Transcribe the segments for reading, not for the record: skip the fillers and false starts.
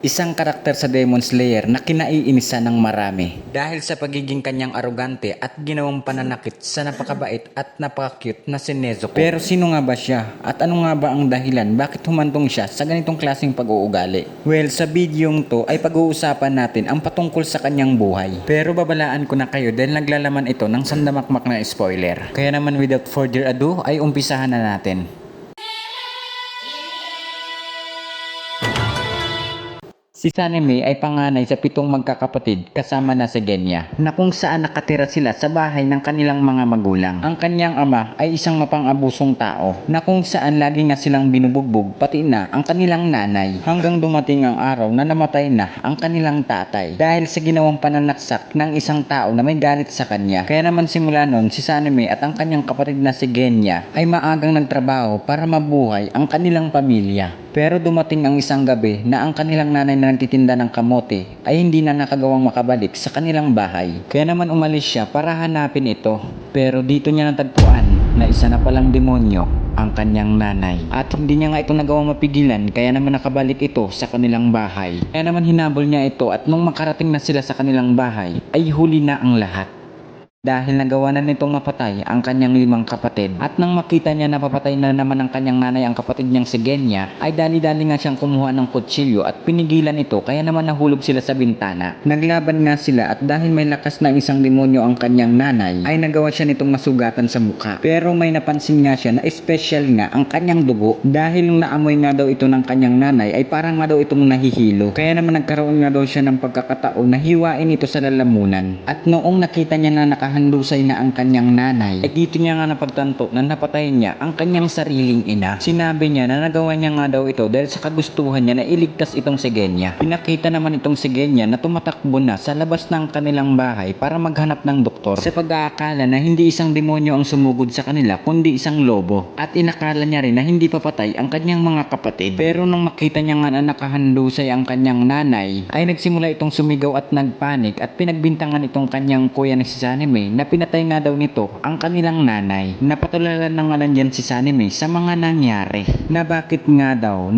Isang karakter sa Demon Slayer na kinaiinisan ng marami dahil sa pagiging kanyang arogante at ginawang pananakit sa napakabait at napaka-cute na si Nezuko. Pero sino nga ba siya? At ano nga ba ang dahilan bakit humantong siya sa ganitong klaseng pag-uugali? Well, sa videong to ay pag-uusapan natin ang patungkol sa kanyang buhay. Pero babalaan ko na kayo dahil naglalaman ito ng sandamakmak na spoiler. Kaya naman without further ado ay umpisahan na natin. Si Sanemi ay panganay sa 7 magkakapatid kasama na si Genya na kung saan nakatira sila sa bahay ng kanilang mga magulang. Ang kanyang ama ay isang mapang-abusong tao na kung saan lagi nga silang binubugbog pati na ang kanilang nanay hanggang dumating ang araw na namatay na ang kanilang tatay dahil sa ginawang pananaksak ng isang tao na may galit sa kanya. Kaya naman simula noon si Sanemi at ang kanyang kapatid na si Genya ay maagang nagtrabaho para mabuhay ang kanilang pamilya. Pero dumating ang isang gabi na ang kanilang nanay na nagtitinda ng kamote ay hindi na nakagawang makabalik sa kanilang bahay. Kaya naman umalis siya para hanapin ito. Pero dito niya natagpuan na isa na palang demonyo ang kanyang nanay. At hindi niya nga ito nagawang mapigilan kaya naman nakabalik ito sa kanilang bahay. Kaya naman hinabol niya ito at nung makarating na sila sa kanilang bahay ay huli na ang lahat. Dahil nagawa na nitong mapatay ang kanyang 5 kapatid at nang makita niya na papatay na naman ang kanyang nanay ang kapatid niyang si Genya ay dali-dali nga siyang kumuha ng kutsilyo at pinigilan ito kaya naman nahulog sila sa bintana. Naglaban nga sila at dahil may lakas ng isang demonyo ang kanyang nanay ay nagawa siya nitong masugatan sa mukha. Pero may napansin nga siya na special nga ang kanyang dugo dahil nung naamoy nga daw ito ng kanyang nanay ay parang nga daw itong nahihilo. Kaya naman nagkaroon nga daw siya ng pagkakataon na hiwain ito sa lalamunan. At noong nakita niya na handusay na ang kanyang nanay ay dito niya nga napagtanto na napatay niya ang kanyang sariling ina. Sinabi niya na nagawa niya nga daw ito dahil sa kagustuhan niya na iligtas itong si Genya. Pinakita naman itong si Genya na tumatakbo na sa labas ng kanilang bahay para maghanap ng doktor sa pag-aakala na hindi isang demonyo ang sumugod sa kanila kundi isang lobo. At inakala niya rin na hindi papatay ang kanyang mga kapatid. Pero nung makita niya nga na nakahandusay ang kanyang nanay ay nagsimula itong sumigaw at nagpanik at pinagbintangan itong kanyang kuya na si Sanemi na pinatay nga daw nito ang kanilang nanay. Napatulalan na nga lang dyan si Sanemi sa mga nangyari na bakit nga daw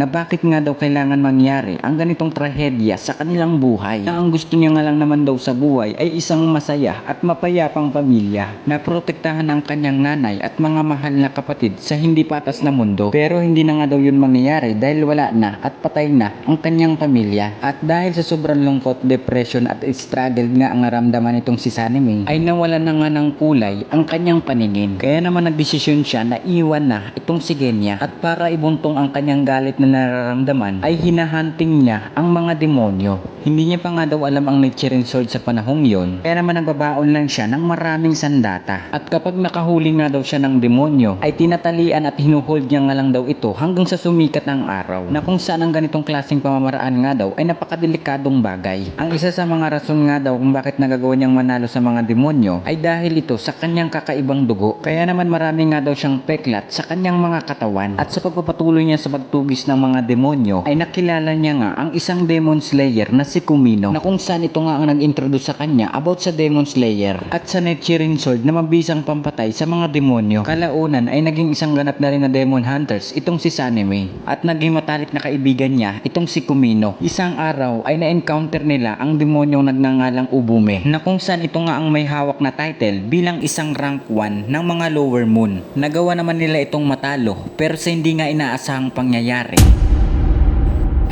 kailangan mangyari ang ganitong trahedya sa kanilang buhay, na ang gusto niya nga lang naman daw sa buhay ay isang masaya at mapayapang pamilya na protektahan ang kanyang nanay at mga mahal na kapatid sa hindi patas na mundo. Pero hindi na nga daw yun mangyayari dahil wala na at patay na ang kanyang pamilya. At dahil sa sobrang lungkot, depression at struggle nga ang naramdaman nitong si Sanemi ay nawala na nga ng kulay ang kanyang paningin. Kaya naman nagdesisyon siya na iwan na itong si Genya at para ibuntong ang kanyang galit na nararamdaman ay hinahunting niya ang mga demonyo. Hindi niya pa nga daw alam ang Nichiren Sword sa panahong yon. Kaya naman nagbabaon lang siya ng maraming sandata. At kapag nakahuli nga daw siya ng demonyo ay tinatalian at hinuhold niya nga lang daw ito hanggang sa sumikat ang araw. Na kung saan ang ganitong klaseng pamamaraan nga daw ay napakadelikadong bagay. Ang isa sa mga rason nga daw kung bakit nagagawa niyang manalo sa mga demonyo ay dahil ito sa kanyang kakaibang dugo. Kaya naman marami nga daw siyang peklat sa kanyang mga katawan. At sa pagpapatuloy niya sa pagtugis ng mga demonyo ay nakilala niya nga ang isang Demon Slayer na si Kumino, na kung saan ito nga ang nag-introduce sa kanya about sa Demon Slayer at sa Nichiren Sword na mabisang pampatay sa mga demonyo. Kalaunan ay naging isang ganap na rin na Demon Hunters itong si Sanemi at naging matalik na kaibigan niya itong si Kumino. Isang araw ay na-encounter nila ang demonyong nagngangalang Ubume, na kung saan ito nga ang may hawak na title bilang isang rank 1 ng mga lower moon. Nagawa naman nila itong matalo pero sa hindi nga inaasahang pangyayari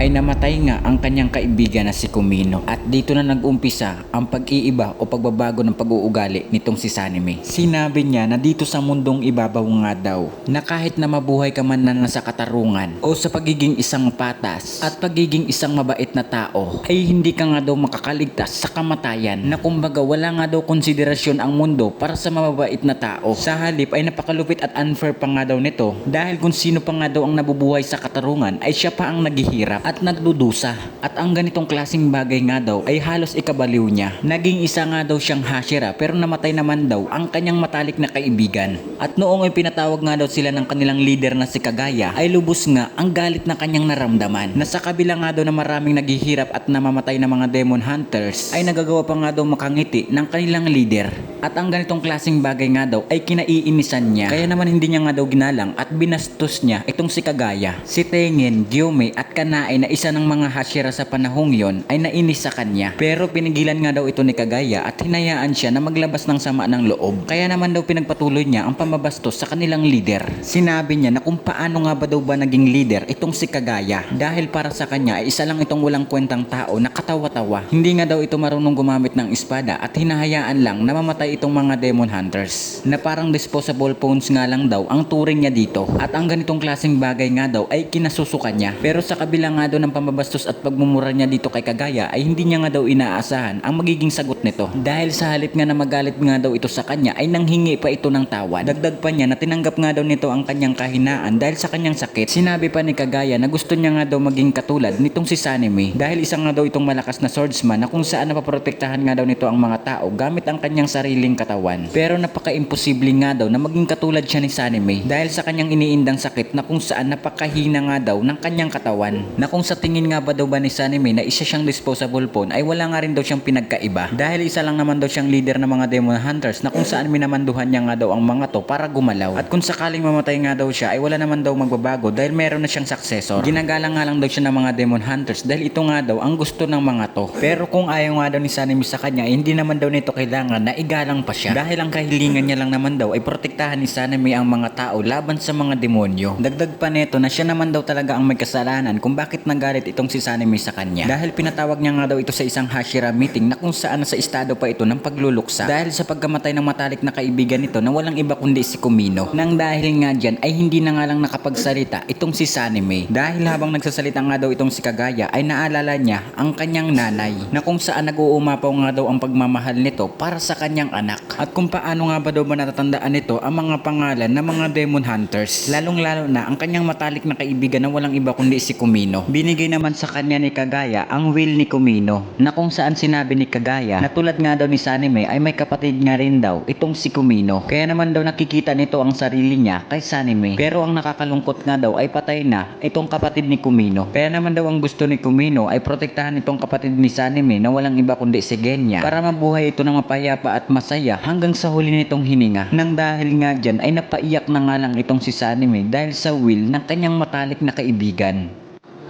ay namatay nga ang kanyang kaibigan na si Kumino. At dito na nag-umpisa ang pag-iiba o pagbabago ng pag-uugali nitong si Sanemi. Sinabi niya na dito sa mundong ibabaw nga daw na kahit na mabuhay ka man na nasa katarungan o sa pagiging isang patas at pagiging isang mabait na tao ay hindi ka nga daw makakaligtas sa kamatayan, na kumbaga wala nga daw konsiderasyon ang mundo para sa mababait na tao. Sa halip ay napakalupit at unfair pa nga daw nito dahil kung sino pa nga daw ang nabubuhay sa katarungan ay siya pa ang naghihirap at nagdudusa. At ang ganitong klaseng bagay nga daw ay halos ikabaliw niya. Naging isa nga daw siyang Hashira pero namatay naman daw ang kanyang matalik na kaibigan. At noong ay pinatawag nga daw sila ng kanilang leader na si Kagaya ay lubos nga ang galit na kanyang naramdaman, na sa kabila nga daw na maraming naghihirap at namamatay na mga Demon Hunters ay nagagawa pa nga daw makangiti ng kanilang leader. At ang ganitong klaseng bagay nga daw ay kinaiinisan niya. Kaya naman hindi niya nga daw ginalang at binastos niya itong si Kagaya, si Tengen, Gyume at Kanae ay na isa ng mga Hashira sa panahong yon ay nainis sa kanya. Pero pinigilan nga daw ito ni Kagaya at hinayaan siya na maglabas ng sama ng loob. Kaya naman daw pinagpatuloy niya ang pamabastos sa kanilang leader. Sinabi niya na kung paano nga ba daw ba naging leader itong si Kagaya dahil para sa kanya ay isa lang itong walang kwentang tao na katawa-tawa. Hindi nga daw ito marunong gumamit ng espada at hinahayaan lang na mamatay itong mga demon hunters na parang disposable phones nga lang daw ang turing niya dito. At ang ganitong klaseng bagay nga daw ay kinasusukan niya. Pero sa kabila nga daw ng pambabastos at pagmumura niya dito kay Kagaya ay hindi niya nga daw inaasahan ang magiging sagot nito. Dahil sa halip nga na magalit nga daw ito sa kanya ay nanghingi pa ito ng tawad. Dagdag pa niya na tinanggap nga daw nito ang kanyang kahinaan dahil sa kanyang sakit. Sinabi pa ni Kagaya na gusto niya nga daw maging katulad nitong si Sanemi dahil isa nga daw itong malakas na swordsman na kung saan napaprotektahan nga daw nito ang mga tao gamit ang kanyang sariling katawan. Pero napaka-imposible nga daw na maging katulad siya ni Sanemi dahil sa kanyang iniindang sakit na kung saan napakahina nga daw ng kanyang katawan. Na kung sa tingin nga ba daw ba ni Sanemi na isa siyang disposable phone ay wala nga rin daw siyang pinagkaiba dahil isa lang naman daw siyang leader ng mga demon hunters na kung saan minamanduhan niya nga daw ang mga to para gumalaw. At kung sakaling mamatay nga daw siya ay wala naman daw magbabago dahil meron na siyang successor. Ginagalang nga lang daw siya ng mga demon hunters dahil ito nga daw ang gusto ng mga to. Pero kung ayaw nga daw ni Sanemi sa kanya ay hindi naman daw nito kailangan na igalang pa siya dahil ang kahilingan niya lang naman daw ay protektahan ni Sanemi ang mga tao laban sa mga demonyo. Dagdag pa neto na siya naman daw talaga ang may kasalanan kung bakit nagalit itong si Sanemi sa kanya dahil pinatawag niya nga daw ito sa isang Hashira meeting na kung saan nasa estado pa ito ng pagluluksa dahil sa pagkamatay ng matalik na kaibigan nito na walang iba kundi si Kumino. Nang dahil nga dyan ay hindi na nga lang nakapagsalita itong si Sanemi dahil habang nagsasalita nga daw itong si Kagaya ay naalala niya ang kanyang nanay na kung saan nag-uumapaw nga daw ang pagmamahal nito para sa kanyang anak at kung paano nga ba daw ba natatandaan nito ang mga pangalan ng mga demon hunters lalong lalo na ang kanyang matalik na kaibigan na walang iba kundi si Kumino. Binigay naman sa kanya ni Kagaya ang will ni Kumino na kung saan sinabi ni Kagaya na tulad nga daw ni Sanemi ay may kapatid nga rin daw itong si Kumino. Kaya naman daw nakikita nito ang sarili niya kay Sanemi. Pero ang nakakalungkot nga daw ay patay na itong kapatid ni Kumino. Kaya naman daw ang gusto ni Kumino ay protektahan itong kapatid ni Sanemi na walang iba kundi si Genya para mabuhay ito ng mapayapa at masaya hanggang sa huli nitong hininga. Nang dahil nga dyan ay napaiyak na nga lang itong si Sanemi dahil sa will ng kanyang matalik na kaibigan.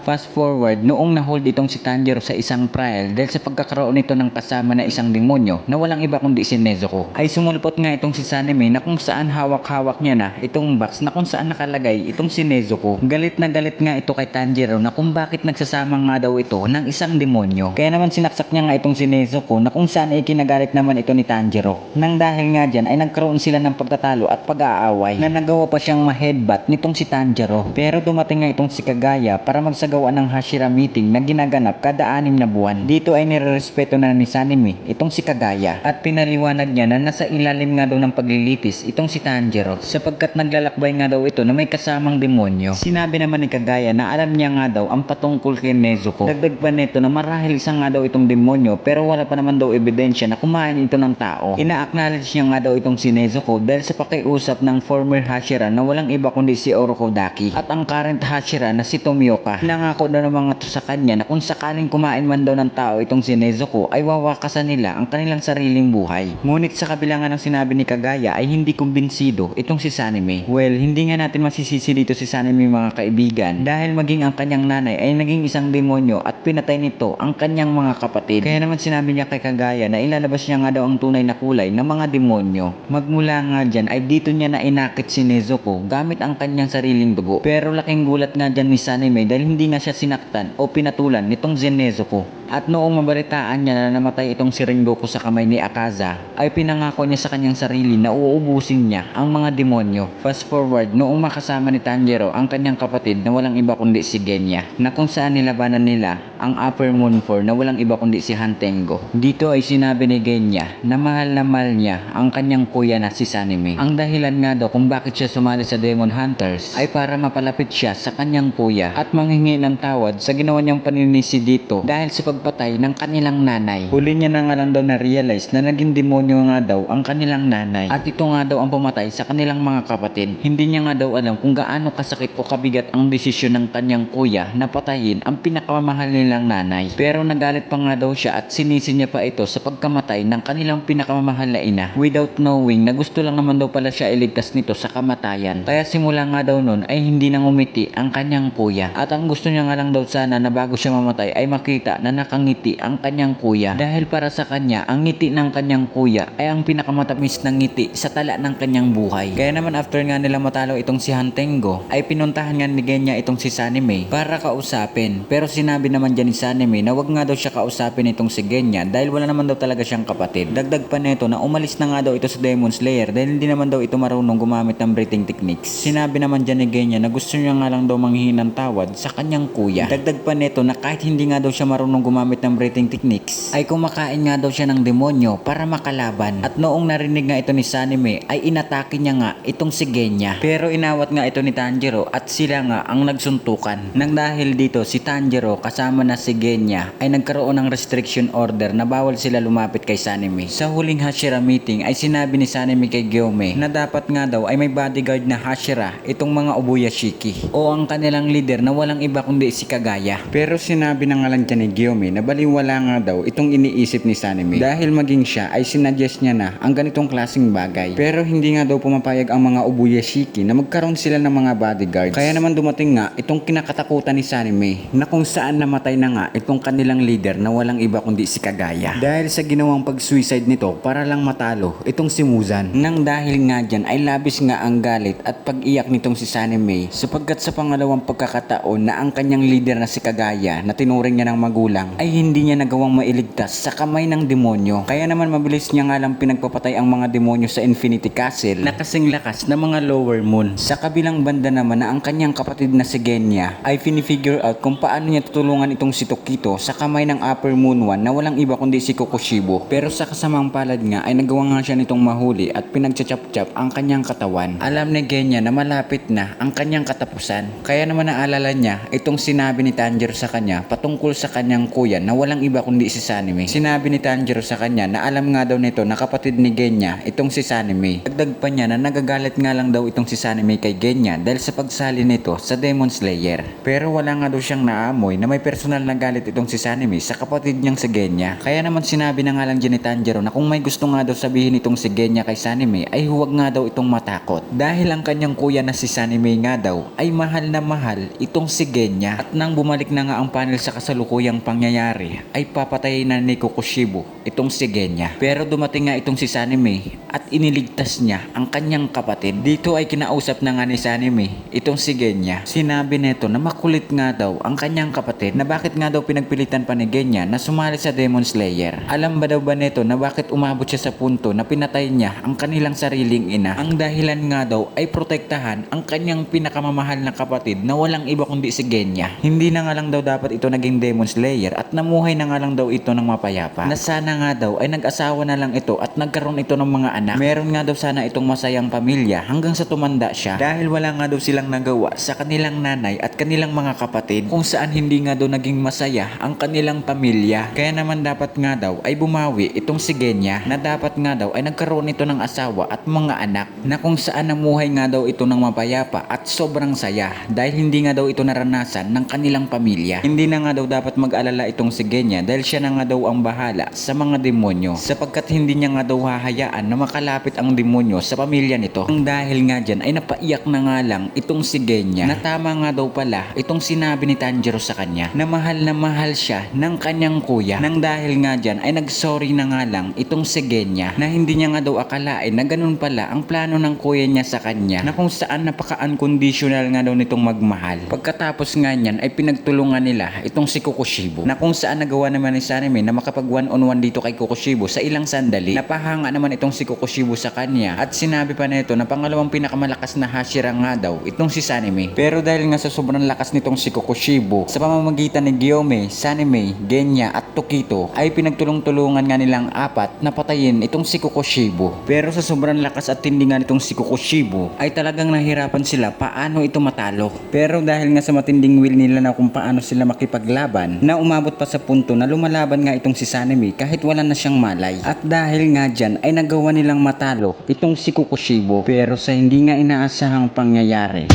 Fast forward, noong na-hold itong si Tanjiro sa isang trial dahil sa pagkakaroon nito ng kasama na isang demonyo na walang iba kundi si Nezuko, ay sumulpot nga itong si Sanemi na kung saan hawak-hawak niya na itong box na kung saan nakalagay itong si Nezuko. Galit na galit nga ito kay Tanjiro na kung bakit nagsasama nga daw ito ng isang demonyo. Kaya naman sinaksak niya nga itong si Nezuko na kung saan ay kinagalit naman ito ni Tanjiro. Nang dahil nga dyan ay nagkaroon sila ng pagtatalo at pag-aaway na nagawa pa siyang ma-headbutt nitong si Tanjiro. Pero dumating nga itong si Kagaya para magsagawa ng Hashira meeting na ginaganap kada 6 na buwan. Dito ay nirerespeto na ni Sanemi itong si Kagaya at pinaliwanag niya na nasa ilalim nga daw ng paglilitis itong si Tanjiro sapagkat naglalakbay nga daw ito na may kasamang demonyo. Sinabi naman ni Kagaya na alam niya nga daw ang patungkol kay Nezuko. Dagdag pa nito na marahil isa nga daw itong demonyo pero wala pa naman daw ebidensya na kumain ito ng tao. Ina-acknowledge niya nga daw itong si Nezuko dahil sa pakiusap ng former Hashira na walang iba kundi si Orokodaki at ang current Hashira na si Tomioka. Nangako daw ng mga to sa kanya na kung sakaling kumain man daw ng tao itong si Nezuko ay wawakasan nila ang kanilang sariling buhay. Ngunit sa kabila nga ng sinabi ni Kagaya ay hindi kumbinsido itong si Sanemi. Well, hindi nga natin masisisi dito si Sanemi mga kaibigan dahil maging ang kanyang nanay ay naging isang demonyo at pinatay nito ang kanyang mga kapatid. Kaya naman sinabi niya kay Kagaya na ilalabas niya nga daw ang tunay na kulay ng mga demonyo. Magmula nga dyan ay dito niya na inakit si Nezuko gamit ang kanyang sariling dugo. Pero laking gulat nga dyan ni Sanemi dahil hindi nga siya sinaktan o pinatulan nitong Nezuko. At noong mabalitaan niya na namatay itong si Rengoku sa kamay ni Akaza, ay pinangako niya sa kanyang sarili na uubusin niya ang mga demonyo. Fast forward, noong makasama ni Tanjiro ang kanyang kapatid na walang iba kundi si Genya, na kung saan nilabanan nila ang Upper Moon 4 na walang iba kundi si Hantengo. Dito ay sinabi ni Genya na mahal niya ang kanyang kuya na si Sanemi. Ang dahilan nga daw kung bakit siya sumali sa Demon Hunters ay para mapalapit siya sa kanyang kuya at manghingi ng tawad sa ginawa niyang paninisi dito dahil sa pagpatay ng kanilang nanay. Huli niya na nga lang daw na-realize na naging demonyo nga daw ang kanilang nanay at ito nga daw ang pumatay sa kanilang mga kapatid. Hindi niya nga daw alam kung gaano kasakit o kabigat ang desisyon ng kanyang kuya na patayin ang pinakamamahal nilang nanay. Pero nagalit pa nga daw siya at sinisi niya pa ito sa pagkamatay ng kanilang pinakamamahal na ina without knowing na gusto lang naman daw pala siya iligtas nito sa kamatayan. Kaya simula nga daw nun ay hindi nang umiti ang kanyang kuya at ang gusto gusto niya nga lang daw sana na bago siya mamatay ay makita na nakangiti ang kanyang kuya. Dahil para sa kanya, ang ngiti ng kanyang kuya ay ang pinakamatamis ng ngiti sa tala ng kanyang buhay. Kaya naman after nga nila matalo itong si Hantengo, ay pinuntahan nga ni Genya itong si Sanime para kausapin. Pero sinabi naman dyan ni Sanime na wag nga daw siya kausapin itong si Genya dahil wala naman daw talaga siyang kapatid. Dagdag pa nito na umalis na nga daw ito sa Demon Slayer dahil hindi naman daw ito marunong gumamit ng breathing techniques. Sinabi naman dyan ni Genya na gusto niya nga lang daw manghihin ng tawad sa kanyang kuya. Dagdag pa nito na kahit hindi nga daw siya marunong gumamit ng breathing techniques, ay kumakain nga daw siya ng demonyo para makalaban. At noong narinig nga ito ni Sanime, ay inatake niya nga itong si Genya. Pero inawat nga ito ni Tanjiro at sila nga ang nagsuntukan. Nang dahil dito, si Tanjiro kasama na si Genya ay nagkaroon ng restriction order na bawal sila lumapit kay Sanime. Sa huling Hashira meeting ay sinabi ni Sanime kay Gyoume na dapat nga daw ay may bodyguard na Hashira itong mga Obuyashiki o ang kanilang leader na walang iba kundi si Kagaya. Pero sinabi na nga lang dyan ni Gyoume na baliwala nga daw itong iniisip ni Sanime dahil maging siya ay sinuggest niya na ang ganitong klaseng bagay. Pero hindi nga daw pumapayag ang mga Obuyashiki na magkaroon sila ng mga bodyguards. Kaya naman dumating nga itong kinakatakutan ni Sanime na kung saan namatay na nga itong kanilang leader na walang iba kundi si Kagaya. Dahil sa ginawang pag-suicide nito para lang matalo itong si Muzan. Nang dahil nga dyan ay labis nga ang galit at pag-iyak nitong si Sanime sapagkat sa pangalawang pagkakataon na ang kanyang leader na si Kagaya na tinuring niya ng magulang ay hindi niya nagawang mailigtas sa kamay ng demonyo. Kaya naman mabilis niya nga lang pinagpapatay ang mga demonyo sa Infinity Castle na kasing lakas na mga Lower Moon. Sa kabilang banda naman na ang kanyang kapatid na si Genya ay finifigure out kung paano niya tutulungan itong si Tokito sa kamay ng Upper Moon One na walang iba kundi si Kokushibo. Pero sa kasamang palad nga ay nagawa nga siya nitong mahuli at pinagchachap-chap ang kanyang katawan. Alam ni Genya na malapit na ang kanyang katapusan. Kaya naman naalala niya itong sinabi ni Tanjiro sa kanya patungkol sa kanyang kuya na walang iba kundi si Sanime. Sinabi ni Tanjiro sa kanya na alam nga daw nito na kapatid ni Genya itong si Sanime. Dagdag pa niya na nagagalit nga lang daw itong si Sanime kay Genya dahil sa pagsali nito sa Demon Slayer. Pero wala nga daw siyang naamoy na may personal na galit itong si Sanime sa kapatid niyang si Genya. Kaya naman sinabi na nga lang dyan ni Tanjiro na kung may gusto nga daw sabihin itong si Genya kay Sanime ay huwag nga daw itong matakot. Dahil ang kanyang kuya na si Sanime nga daw ay mahal na mahal itong si Genya. At nang bumalik na nga ang panel sa kasalukuyang pangyayari ay papatayin na ni Kokushibo itong si Genya. Pero dumating nga itong si Sanime at iniligtas niya ang kanyang kapatid. Dito ay kinausap na nga ni Sanime itong si Genya. Sinabi nito na makulit nga daw ang kanyang kapatid na bakit nga daw pinagpilitan pa ni Genya na sumali sa Demon Slayer. Alam ba daw ba nito na bakit umabot siya sa punto na pinatay niya ang kanilang sariling ina? Ang dahilan nga daw ay protektahan ang kanyang pinakamamahal na kapatid na walang iba kundi si Genya. Hindi na nga lang daw dapat ito naging Demon Slayer at namuhay na nga lang daw ito ng mapayapa. Na sana nga daw ay nag-asawa na lang ito at nagkaroon ito ng mga anak. Meron nga daw sana itong masayang pamilya hanggang sa tumanda siya dahil wala nga daw silang nagawa sa kanilang nanay at kanilang mga kapatid kung saan hindi nga daw naging masaya ang kanilang pamilya. Kaya naman dapat nga daw ay bumawi itong si Genya na dapat nga daw ay nagkaroon ito ng asawa at mga anak na kung saan namuhay nga daw ito ng mapayapa at sobrang saya dahil hindi nga daw ito naranasan ng kanilang pamilya. Hindi na nga daw dapat mag-alala itong si Genya dahil siya na nga daw ang bahala sa mga demonyo sapagkat hindi niya nga daw hahayaan na makalapit ang demonyo sa pamilya nito. Ang dahil nga dyan ay napaiyak na nga lang itong si Genya na tama nga daw pala itong sinabi ni Tanjiro sa kanya na mahal siya ng kanyang kuya. Nang dahil nga dyan ay nagsorry na nga lang itong si Genya na hindi niya nga daw akalain na ganun pala ang plano ng kuya niya sa kanya na kung saan napaka-unconditional nga daw nitong magmahal. Pagkatapos nga niyan ay pinagtulungan nila itong si Kokushibo na kung saan nagawa naman ni Sanime na makapag one-on-one dito kay Kokushibo sa ilang sandali. Napahanga naman itong si Kokushibo sa kanya at sinabi pa nito na pangalawang pinakamalakas na Hashira nga daw itong si Sanime. Pero dahil nga sa sobrang lakas nitong si Kokushibo sa pamamagitan ni Gyoume, Sanime, Genya at Tokito ay pinagtulong-tulungan nga nilang apat na patayin itong si Kokushibo. Pero sa sobrang lakas at tindi nga nitong si Kokushibo ay talagang nahirapan sila paano ito matalo. Pero dahil nga sa matinding will nila na kung paano sila makipaglaban na umabot pa sa punto na lumalaban nga itong si Sanime kahit wala na siyang malay. At dahil nga dyan ay nagawa nilang matalo itong si Kokushibo pero sa hindi nga inaasahang pangyayari.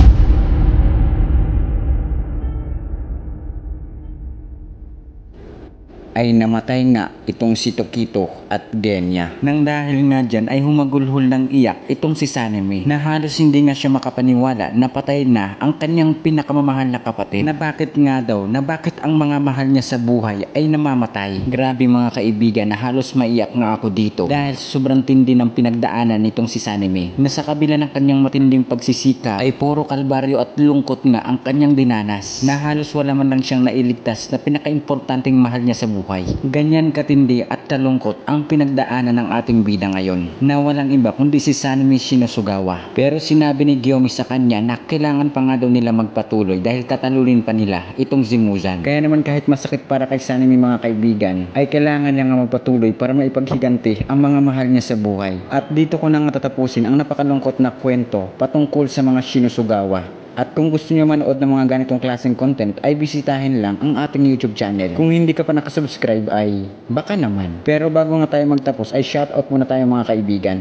ay namatay nga itong si Tokito at Genya. Nang dahil nga dyan ay humagulhol ng iyak itong si Sanemi na halos hindi nga siya makapaniwala na patay na ang kanyang pinakamamahal na kapatid, na bakit nga daw, na bakit ang mga mahal niya sa buhay ay namamatay. Grabe mga kaibigan, na halos maiyak nga ako dito dahil sobrang tindi ng pinagdaanan nitong si Sanemi, na sa kabila ng kanyang matinding pagsisika ay puro kalbaryo at lungkot nga ang kanyang dinanas, na halos wala man lang siyang nailigtas na pinakaimportanteng mahal niya sa buhay. Ganyan katindi at kalungkot ang pinagdaanan ng ating bida ngayon, na walang iba kundi si Sanemi Shinosugawa. Pero sinabi ni Gyomi sa kanya na kailangan pa nga daw nila magpatuloy dahil tatalulin pa nila itong si Muzan. Kaya naman kahit masakit para kay Sanemi mga kaibigan, ay kailangan niya nga magpatuloy para maipaghiganti ang mga mahal niya sa buhay. At dito ko na nga tatapusin ang napakalungkot na kwento patungkol sa mga Shinosugawa. At kung gusto niyo manood ng mga ganitong klaseng content ay bisitahin lang ang ating YouTube channel. Kung hindi ka pa nakasubscribe ay baka naman. Pero bago nga tayo magtapos ay shoutout muna tayo mga kaibigan.